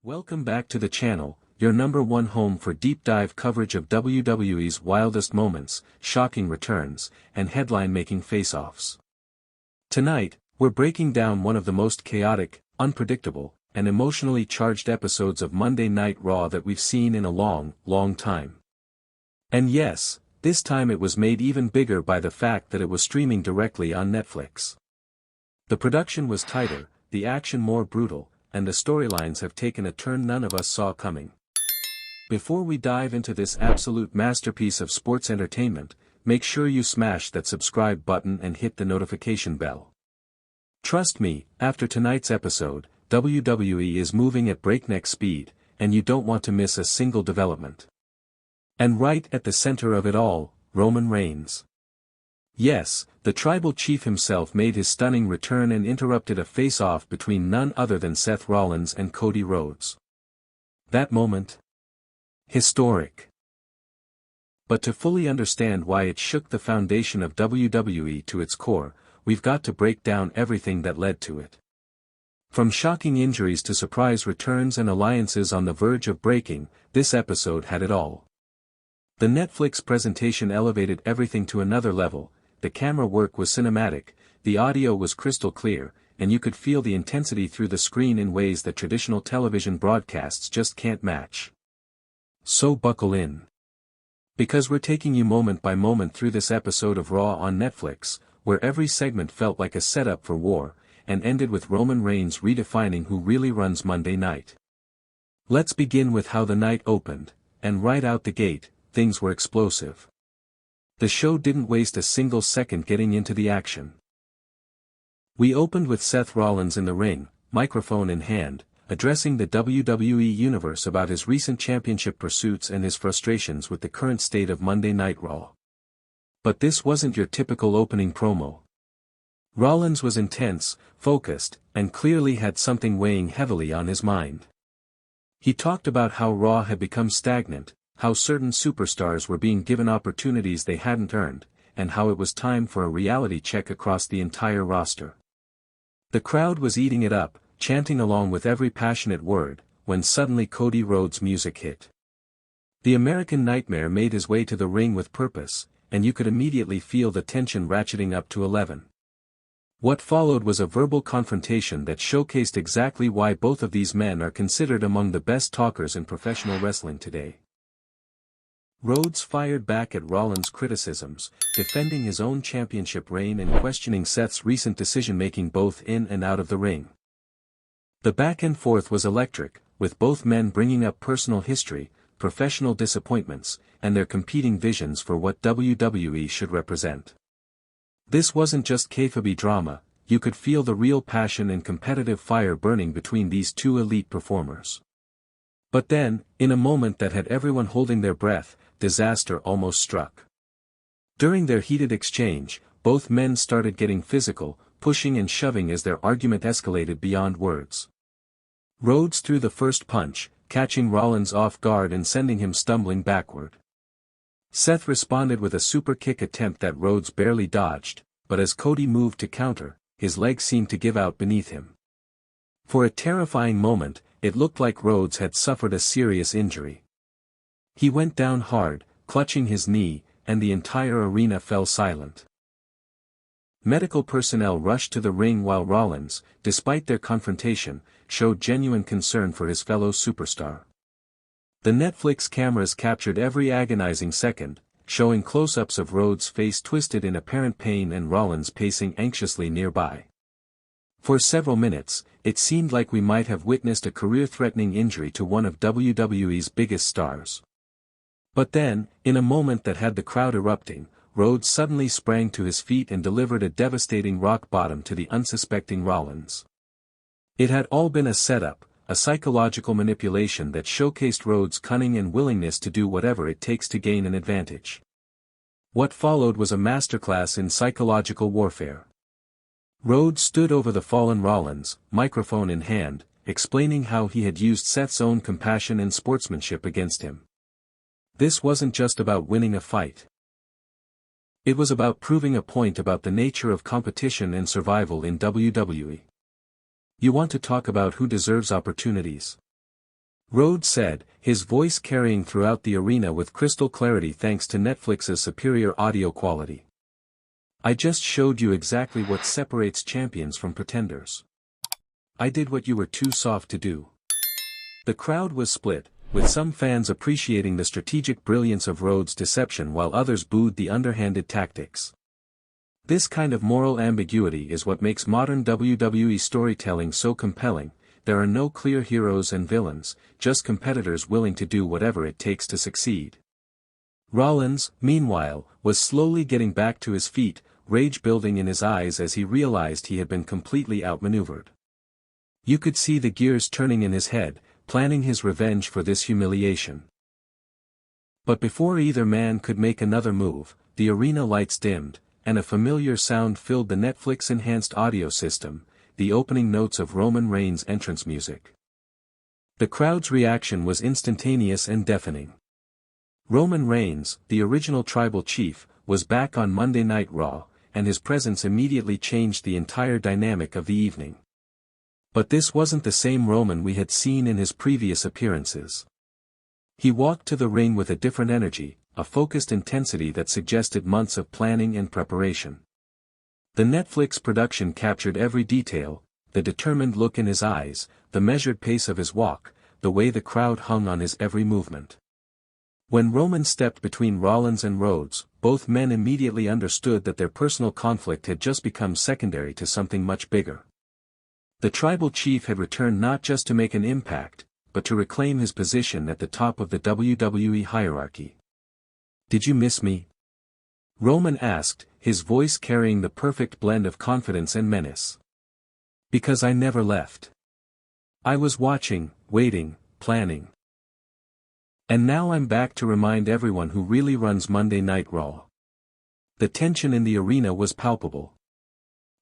Welcome back to the channel, your #1 home for deep dive coverage of WWE's wildest moments, shocking returns, and headline-making face-offs. Tonight, we're breaking down one of the most chaotic, unpredictable, and emotionally charged episodes of Monday Night Raw that we've seen in a long, long time. And yes, this time it was made even bigger by the fact that it was streaming directly on Netflix. The production was tighter, the action more brutal, and the storylines have taken a turn none of us saw coming. Before we dive into this absolute masterpiece of sports entertainment, make sure you smash that subscribe button and hit the notification bell. Trust me, after tonight's episode, WWE is moving at breakneck speed, and you don't want to miss a single development. And right at the center of it all, Roman Reigns. Yes, the tribal chief himself made his stunning return and interrupted a face-off between none other than Seth Rollins and Cody Rhodes. That moment? Historic. But to fully understand why it shook the foundation of WWE to its core, we've got to break down everything that led to it. From shocking injuries to surprise returns and alliances on the verge of breaking, this episode had it all. The Netflix presentation elevated everything to another level. The camera work was cinematic, the audio was crystal clear, and you could feel the intensity through the screen in ways that traditional television broadcasts just can't match. So buckle in. Because we're taking you moment by moment through this episode of Raw on Netflix, where every segment felt like a setup for war, and ended with Roman Reigns redefining who really runs Monday night. Let's begin with how the night opened, and right out the gate, things were explosive. The show didn't waste a single second getting into the action. We opened with Seth Rollins in the ring, microphone in hand, addressing the WWE Universe about his recent championship pursuits and his frustrations with the current state of Monday Night Raw. But this wasn't your typical opening promo. Rollins was intense, focused, and clearly had something weighing heavily on his mind. He talked about how Raw had become stagnant, how certain superstars were being given opportunities they hadn't earned, and how it was time for a reality check across the entire roster. The crowd was eating it up, chanting along with every passionate word, when suddenly Cody Rhodes' music hit. The American Nightmare made his way to the ring with purpose, and you could immediately feel the tension ratcheting up to 11. What followed was a verbal confrontation that showcased exactly why both of these men are considered among the best talkers in professional wrestling today. Rhodes fired back at Rollins' criticisms, defending his own championship reign and questioning Seth's recent decision-making both in and out of the ring. The back and forth was electric, with both men bringing up personal history, professional disappointments, and their competing visions for what WWE should represent. This wasn't just kayfabe drama, you could feel the real passion and competitive fire burning between these two elite performers. But then, in a moment that had everyone holding their breath, disaster almost struck. During their heated exchange, both men started getting physical, pushing and shoving as their argument escalated beyond words. Rhodes threw the first punch, catching Rollins off guard and sending him stumbling backward. Seth responded with a super kick attempt that Rhodes barely dodged, but as Cody moved to counter, his legs seemed to give out beneath him. For a terrifying moment, it looked like Rhodes had suffered a serious injury. He went down hard, clutching his knee, and the entire arena fell silent. Medical personnel rushed to the ring while Rollins, despite their confrontation, showed genuine concern for his fellow superstar. The Netflix cameras captured every agonizing second, showing close-ups of Rhodes' face twisted in apparent pain and Rollins pacing anxiously nearby. For several minutes, it seemed like we might have witnessed a career-threatening injury to one of WWE's biggest stars. But then, in a moment that had the crowd erupting, Rhodes suddenly sprang to his feet and delivered a devastating rock bottom to the unsuspecting Rollins. It had all been a setup, a psychological manipulation that showcased Rhodes' cunning and willingness to do whatever it takes to gain an advantage. What followed was a masterclass in psychological warfare. Rhodes stood over the fallen Rollins, microphone in hand, explaining how he had used Seth's own compassion and sportsmanship against him. This wasn't just about winning a fight. It was about proving a point about the nature of competition and survival in WWE. You want to talk about who deserves opportunities? Rhodes said, his voice carrying throughout the arena with crystal clarity thanks to Netflix's superior audio quality. I just showed you exactly what separates champions from pretenders. I did what you were too soft to do. The crowd was split, with some fans appreciating the strategic brilliance of Rhodes' deception while others booed the underhanded tactics. This kind of moral ambiguity is what makes modern WWE storytelling so compelling. There are no clear heroes and villains, just competitors willing to do whatever it takes to succeed. Rollins, meanwhile, was slowly getting back to his feet, rage building in his eyes as he realized he had been completely outmaneuvered. You could see the gears turning in his head, planning his revenge for this humiliation. But before either man could make another move, the arena lights dimmed, and a familiar sound filled the Netflix-enhanced audio system, the opening notes of Roman Reigns' entrance music. The crowd's reaction was instantaneous and deafening. Roman Reigns, the original tribal chief, was back on Monday Night Raw, and his presence immediately changed the entire dynamic of the evening. But this wasn't the same Roman we had seen in his previous appearances. He walked to the ring with a different energy, a focused intensity that suggested months of planning and preparation. The Netflix production captured every detail, the determined look in his eyes, the measured pace of his walk, the way the crowd hung on his every movement. When Roman stepped between Rollins and Rhodes, both men immediately understood that their personal conflict had just become secondary to something much bigger. The tribal chief had returned not just to make an impact, but to reclaim his position at the top of the WWE hierarchy. "Did you miss me?" Roman asked, his voice carrying the perfect blend of confidence and menace. "Because I never left. I was watching, waiting, planning. And now I'm back to remind everyone who really runs Monday Night Raw." The tension in the arena was palpable.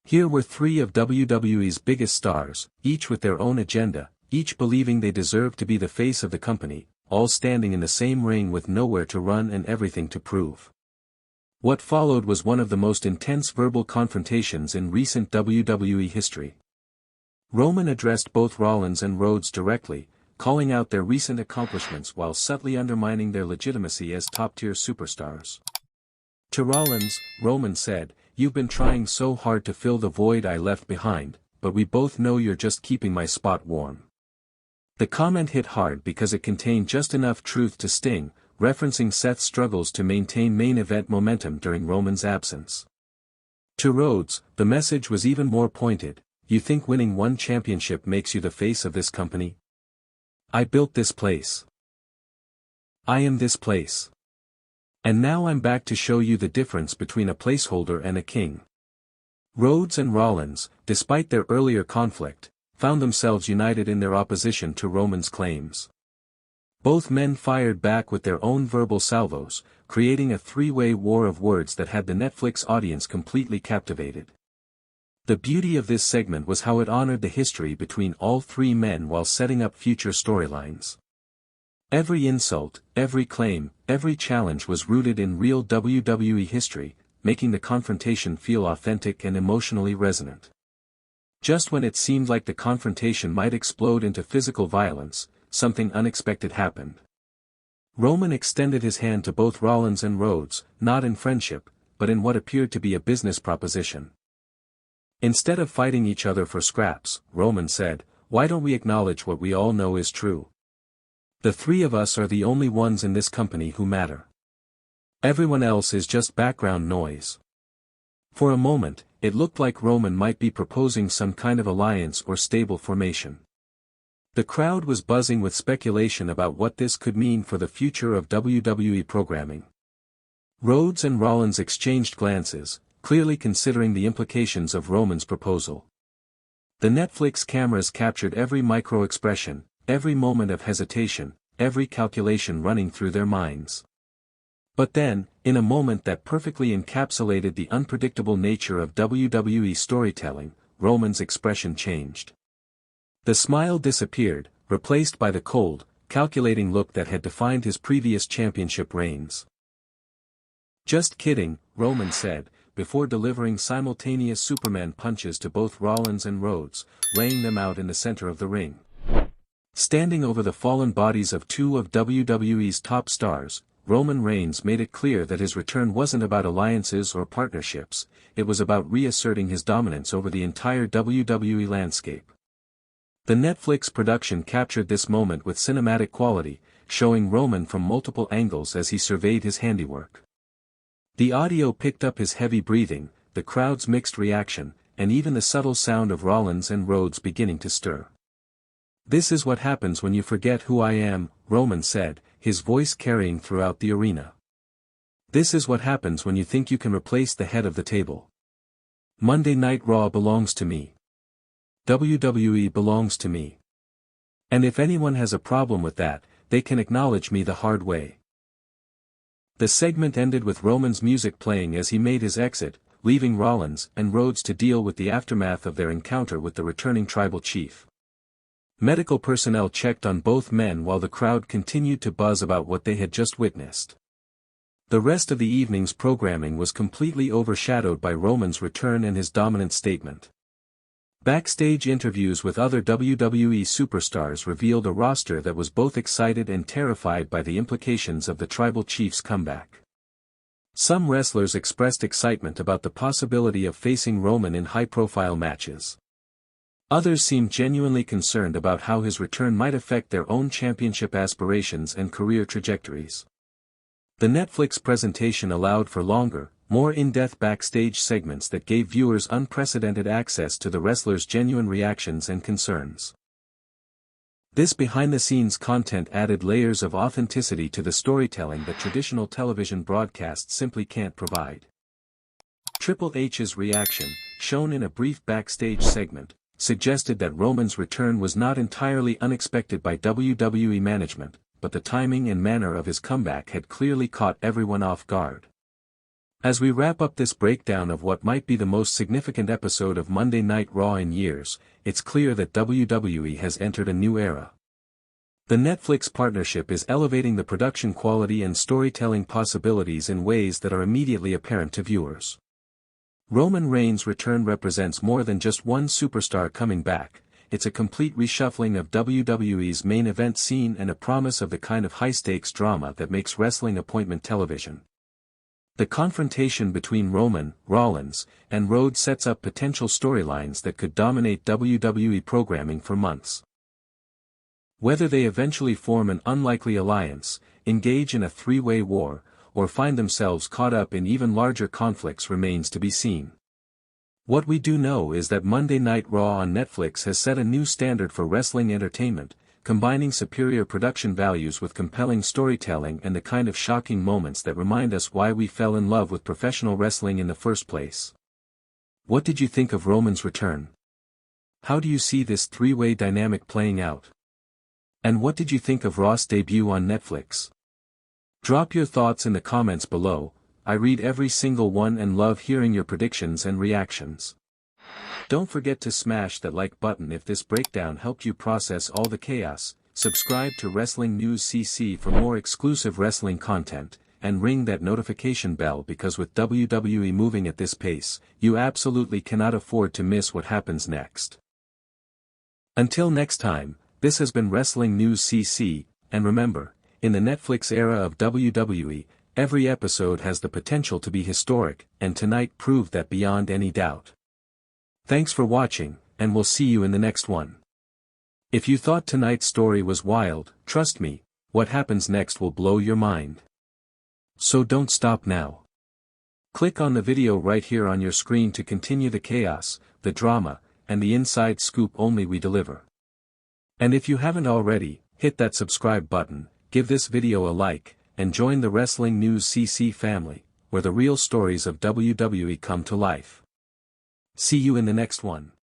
Here were three of WWE's biggest stars, each with their own agenda, each believing they deserved to be the face of the company, all standing in the same ring with nowhere to run and everything to prove. What followed was one of the most intense verbal confrontations in recent WWE history. Roman addressed both Rollins and Rhodes directly, calling out their recent accomplishments while subtly undermining their legitimacy as top-tier superstars. To Rollins, Roman said, "You've been trying so hard to fill the void I left behind, but we both know you're just keeping my spot warm." The comment hit hard because it contained just enough truth to sting, referencing Seth's struggles to maintain main event momentum during Roman's absence. To Rhodes, the message was even more pointed. "You think winning one championship makes you the face of this company? I built this place. I am this place. And now I'm back to show you the difference between a placeholder and a king." Rhodes and Rollins, despite their earlier conflict, found themselves united in their opposition to Roman's claims. Both men fired back with their own verbal salvos, creating a three-way war of words that had the Netflix audience completely captivated. The beauty of this segment was how it honored the history between all three men while setting up future storylines. Every insult, every claim, every challenge was rooted in real WWE history, making the confrontation feel authentic and emotionally resonant. Just when it seemed like the confrontation might explode into physical violence, something unexpected happened. Roman extended his hand to both Rollins and Rhodes, not in friendship, but in what appeared to be a business proposition. "Instead of fighting each other for scraps," Roman said, "why don't we acknowledge what we all know is true? The three of us are the only ones in this company who matter. Everyone else is just background noise." For a moment, it looked like Roman might be proposing some kind of alliance or stable formation. The crowd was buzzing with speculation about what this could mean for the future of WWE programming. Rhodes and Rollins exchanged glances, clearly considering the implications of Roman's proposal. The Netflix cameras captured every micro-expression, every moment of hesitation, every calculation running through their minds. But then, in a moment that perfectly encapsulated the unpredictable nature of WWE storytelling, Roman's expression changed. The smile disappeared, replaced by the cold, calculating look that had defined his previous championship reigns. "Just kidding," Roman said, before delivering simultaneous Superman punches to both Rollins and Rhodes, laying them out in the center of the ring. Standing over the fallen bodies of two of WWE's top stars, Roman Reigns made it clear that his return wasn't about alliances or partnerships, it was about reasserting his dominance over the entire WWE landscape. The Netflix production captured this moment with cinematic quality, showing Roman from multiple angles as he surveyed his handiwork. The audio picked up his heavy breathing, the crowd's mixed reaction, and even the subtle sound of Rollins and Rhodes beginning to stir. "This is what happens when you forget who I am," Roman said, his voice carrying throughout the arena. "This is what happens when you think you can replace the head of the table. Monday Night Raw belongs to me. WWE belongs to me. And if anyone has a problem with that, they can acknowledge me the hard way." The segment ended with Roman's music playing as he made his exit, leaving Rollins and Rhodes to deal with the aftermath of their encounter with the returning tribal chief. Medical personnel checked on both men while the crowd continued to buzz about what they had just witnessed. The rest of the evening's programming was completely overshadowed by Roman's return and his dominant statement. Backstage interviews with other WWE superstars revealed a roster that was both excited and terrified by the implications of the tribal chief's comeback. Some wrestlers expressed excitement about the possibility of facing Roman in high-profile matches. Others seemed genuinely concerned about how his return might affect their own championship aspirations and career trajectories. The Netflix presentation allowed for longer, more in-depth backstage segments that gave viewers unprecedented access to the wrestlers' genuine reactions and concerns. This behind-the-scenes content added layers of authenticity to the storytelling that traditional television broadcasts simply can't provide. Triple H's reaction, shown in a brief backstage segment, suggested that Roman's return was not entirely unexpected by WWE management, but the timing and manner of his comeback had clearly caught everyone off guard. As we wrap up this breakdown of what might be the most significant episode of Monday Night Raw in years, it's clear that WWE has entered a new era. The Netflix partnership is elevating the production quality and storytelling possibilities in ways that are immediately apparent to viewers. Roman Reigns' return represents more than just one superstar coming back, it's a complete reshuffling of WWE's main event scene and a promise of the kind of high-stakes drama that makes wrestling appointment television. The confrontation between Roman, Rollins, and Rhodes sets up potential storylines that could dominate WWE programming for months. Whether they eventually form an unlikely alliance, engage in a three-way war, or find themselves caught up in even larger conflicts remains to be seen. What we do know is that Monday Night Raw on Netflix has set a new standard for wrestling entertainment, combining superior production values with compelling storytelling and the kind of shocking moments that remind us why we fell in love with professional wrestling in the first place. What did you think of Roman's return? How do you see this three-way dynamic playing out? And what did you think of Raw's debut on Netflix? Drop your thoughts in the comments below. I read every single one and love hearing your predictions and reactions. Don't forget to smash that like button if this breakdown helped you process all the chaos, subscribe to Wrestling News CC for more exclusive wrestling content, and ring that notification bell because with WWE moving at this pace, you absolutely cannot afford to miss what happens next. Until next time, this has been Wrestling News CC, and remember, in the Netflix era of WWE, every episode has the potential to be historic, and tonight proved that beyond any doubt. Thanks for watching, and we'll see you in the next one. If you thought tonight's story was wild, trust me, what happens next will blow your mind. So don't stop now. Click on the video right here on your screen to continue the chaos, the drama, and the inside scoop only we deliver. And if you haven't already, hit that subscribe button, give this video a like, and join the Wrestling News CC family, where the real stories of WWE come to life. See you in the next one.